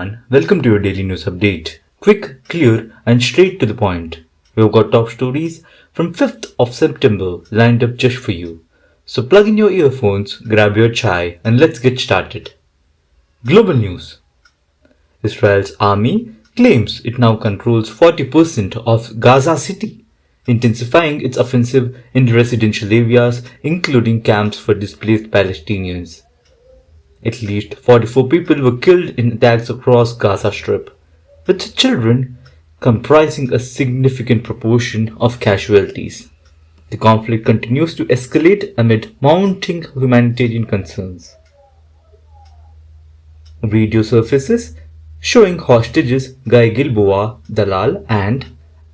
everyone, welcome to your daily news update. Quick, clear and straight to the point. We've got top stories from 5th of September lined up just for you. So plug in your earphones, grab your chai and let's get started. Global news. Israel's army claims it now controls 40% of Gaza City, intensifying its offensive in residential areas including camps for displaced Palestinians. At least 44 people were killed in attacks across Gaza Strip, with children comprising a significant proportion of casualties. The conflict continues to escalate amid mounting humanitarian concerns. Video surfaces showing hostages Guy Gilboa Dalal and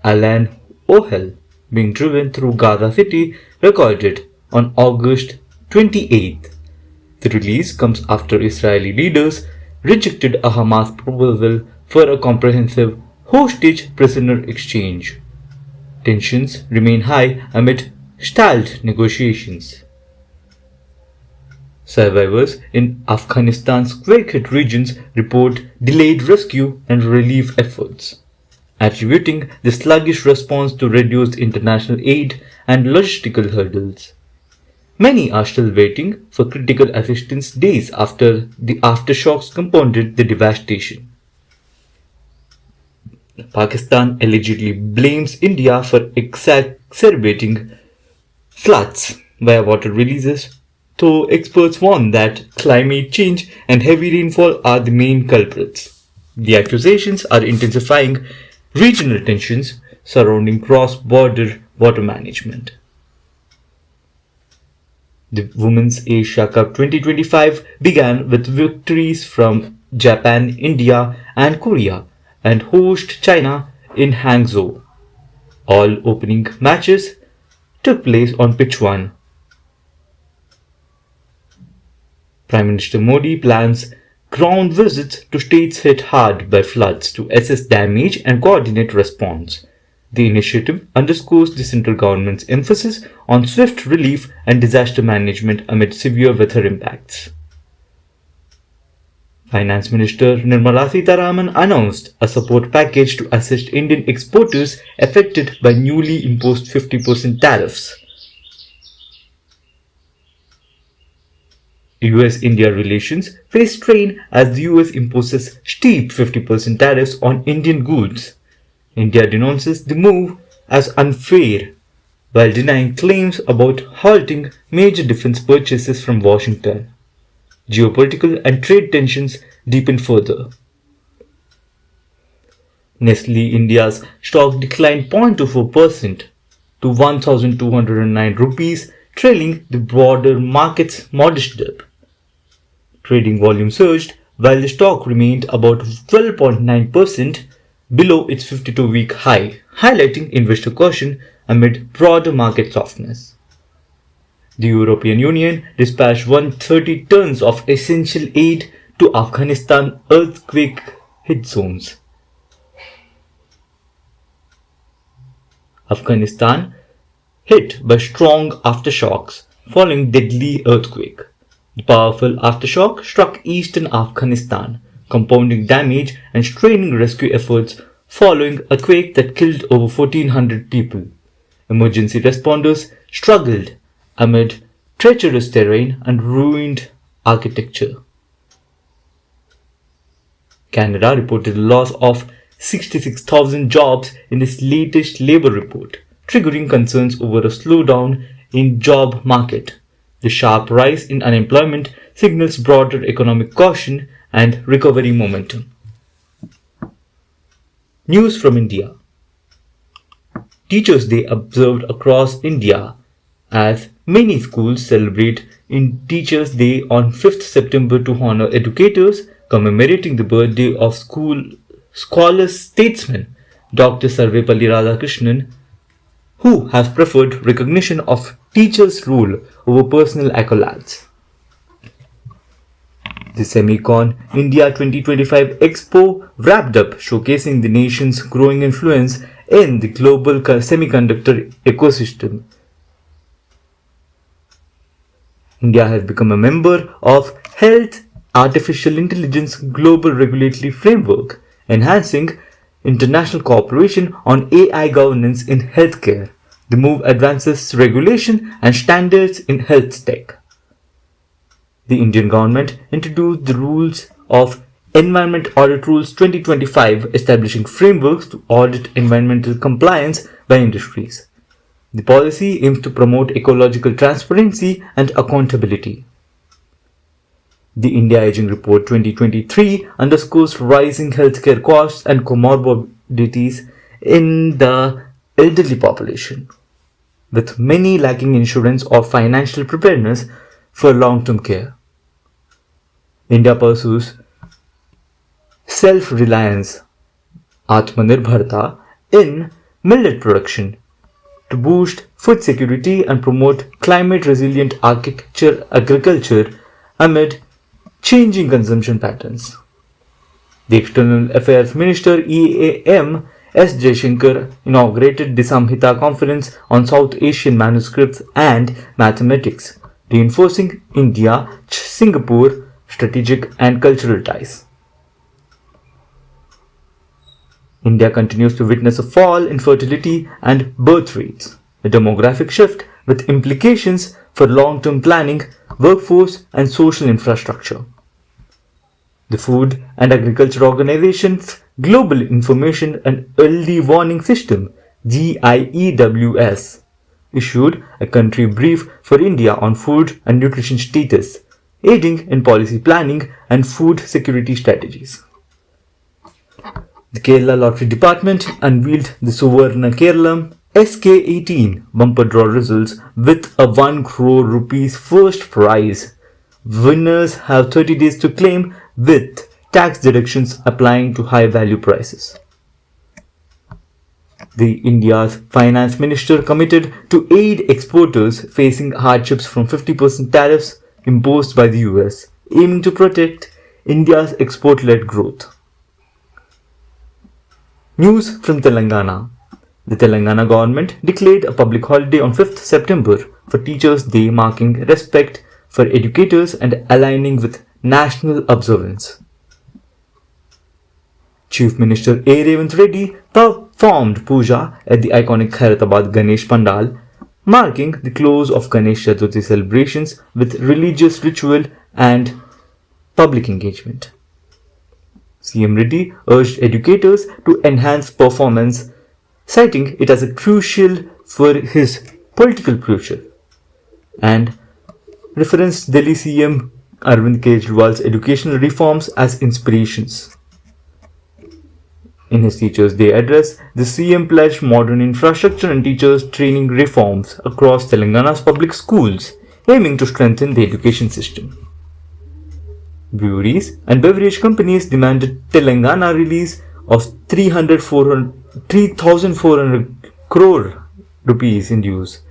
Alan Ohel being driven through Gaza City recorded on August 28th. The release comes after Israeli leaders rejected a Hamas proposal for a comprehensive hostage-prisoner exchange. Tensions remain high amid stalled negotiations. Survivors in Afghanistan's quake-hit regions report delayed rescue and relief efforts, attributing the sluggish response to reduced international aid and logistical hurdles. Many are still waiting for critical assistance days after the aftershocks compounded the devastation. Pakistan allegedly blames India for exacerbating floods via water releases, though experts warn that climate change and heavy rainfall are the main culprits. The accusations are intensifying regional tensions surrounding cross-border water management. The Women's Asia Cup 2025 began with victories from Japan, India and Korea and host China in Hangzhou. All opening matches took place on pitch 1. Prime Minister Modi plans ground visits to states hit hard by floods to assess damage and coordinate response. The initiative underscores the central government's emphasis on swift relief and disaster management amid severe weather impacts. Finance Minister Nirmala Sitharaman announced a support package to assist Indian exporters affected by newly imposed 50% tariffs. US-India relations face strain as the US imposes steep 50% tariffs on Indian goods. India denounces the move as unfair, while denying claims about halting major defense purchases from Washington. Geopolitical and trade tensions deepen further. Nestle India's stock declined 0.24% to 1,209 rupees, trailing the broader market's modest dip. Trading volume surged while the stock remained about 12.9% below its 52-week high, highlighting investor caution amid broader market softness. The European Union dispatched 130 tons of essential aid to Afghanistan earthquake-hit zones. Afghanistan hit by strong aftershocks following deadly earthquake. The powerful aftershock struck eastern Afghanistan, compounding damage and straining rescue efforts following a quake that killed over 1,400 people. Emergency responders struggled amid treacherous terrain and ruined architecture. Canada reported a loss of 66,000 jobs in its latest labour report, triggering concerns over a slowdown in job market. The sharp rise in unemployment signals broader economic caution and recovery momentum. News from India. Teachers' Day observed across India as many schools celebrate in Teachers' Day on 5th September to honor educators, commemorating the birthday of scholar statesman Dr. Sarvepalli Radhakrishnan, who has preferred recognition of teachers' role over personal accolades. The SEMICON India 2025 Expo wrapped up, showcasing the nation's growing influence in the global semiconductor ecosystem. India has become a member of Health artificial intelligence global regulatory framework, enhancing international cooperation on AI governance in healthcare. The move advances regulation and standards in health tech. The Indian government introduced the rules of Environment Audit Rules 2025, establishing frameworks to audit environmental compliance by industries. The policy aims to promote ecological transparency and accountability. The India Aging Report 2023 underscores rising healthcare costs and comorbidities in the elderly population, with many lacking insurance or financial preparedness for long-term care. India pursues self-reliance, Atmanirbharta, in millet production to boost food security and promote climate-resilient agriculture amid changing consumption patterns. The External Affairs Minister EAM S. Jaishankar inaugurated the Samhita Conference on South Asian Manuscripts and Mathematics, reinforcing India-Singapore strategic and cultural ties. India continues to witness a fall in fertility and birth rates, a demographic shift with implications for long-term planning, workforce, and social infrastructure. The Food and Agriculture Organization's Global Information and Early Warning System (GIEWS) issued a country brief for India on food and nutrition status, aiding in policy planning and food security strategies. The Kerala Lottery Department unveiled the Suvarna Kerala SK18 bumper draw results with a 1 crore rupees first prize. Winners have 30 days to claim, with tax deductions applying to high value prices. The India's finance minister committed to aid exporters facing hardships from 50% tariffs imposed by the US, aiming to protect India's export-led growth. News from Telangana. The Telangana government declared a public holiday on 5th September for Teachers' Day, marking respect for educators and aligning with national observance. Chief Minister A. Revanth Reddy performed puja at the iconic Hyderabad Ganesh Pandal, marking the close of Ganesh Chaturthi celebrations with religious ritual and public engagement. CM Reddy urged educators to enhance performance, citing it as crucial for his political future, and referenced Delhi CM Arvind Kejriwal's educational reforms as inspirations. In his Teachers' Day address, the CM pledged modern infrastructure and teachers' training reforms across Telangana's public schools, aiming to strengthen the education system. Breweries and beverage companies demanded Telangana release of 3,400 crore rupees in dues,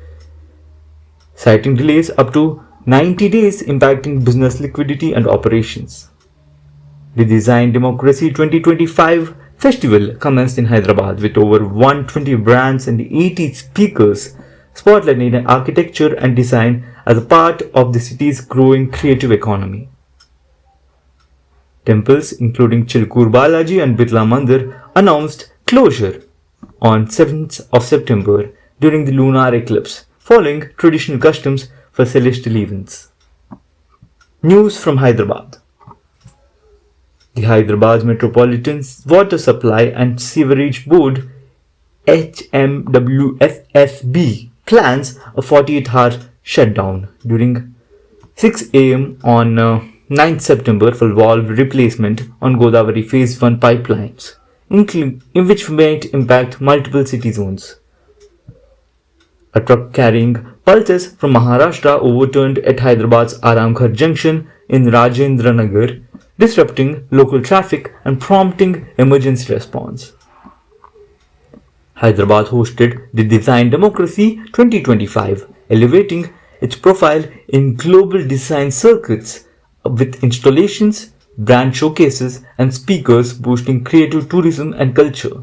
citing delays up to 90 days impacting business liquidity and operations. The Design Democracy 2025 festival commenced in Hyderabad with over 120 brands and 80 speakers spotlighting architecture and design as a part of the city's growing creative economy. Temples including Chilkur Balaji and Birla Mandir announced closure on 7th of September during the lunar eclipse, following traditional customs for celestial events. News from Hyderabad. The Hyderabad Metropolitan Water Supply and Sewerage Board HMWSSB plans a 48-hour shutdown during 6 am on 9th September for valve replacement on Godavari Phase 1 pipelines, in which might impact multiple city zones. A truck carrying pulses from Maharashtra overturned at Hyderabad's Aramghar Junction in Rajendra Nagar, disrupting local traffic and prompting emergency response. Hyderabad hosted the Design Democracy 2025, elevating its profile in global design circuits with installations, brand showcases, and speakers boosting creative tourism and culture.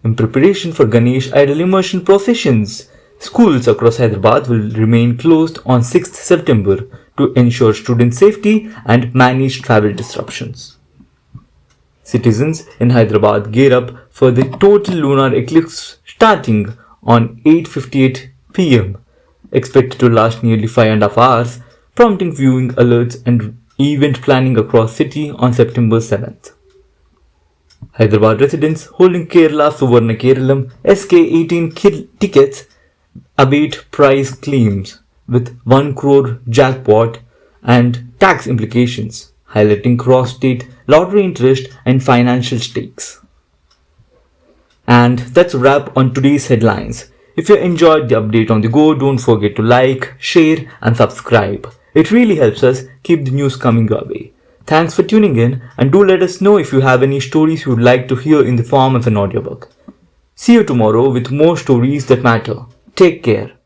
In preparation for Ganesh idol immersion processions, schools across Hyderabad will remain closed on 6th September to ensure student safety and manage travel disruptions. Citizens in Hyderabad gear up for the total lunar eclipse starting on 8:58 p.m., expected to last nearly 5.5 hours, prompting viewing alerts and event planning across city on September 7th. Hyderabad residents holding Kerala Suvarna Keralam SK18 tickets await prize claims with 1 crore jackpot and tax implications, highlighting cross-state lottery interest and financial stakes. And that's a wrap on today's headlines. If you enjoyed the update on the go, don't forget to like, share and subscribe. It really helps us keep the news coming your way. Thanks for tuning in, and do let us know if you have any stories you would like to hear in the form of an audiobook. See you tomorrow with more stories that matter. Take care.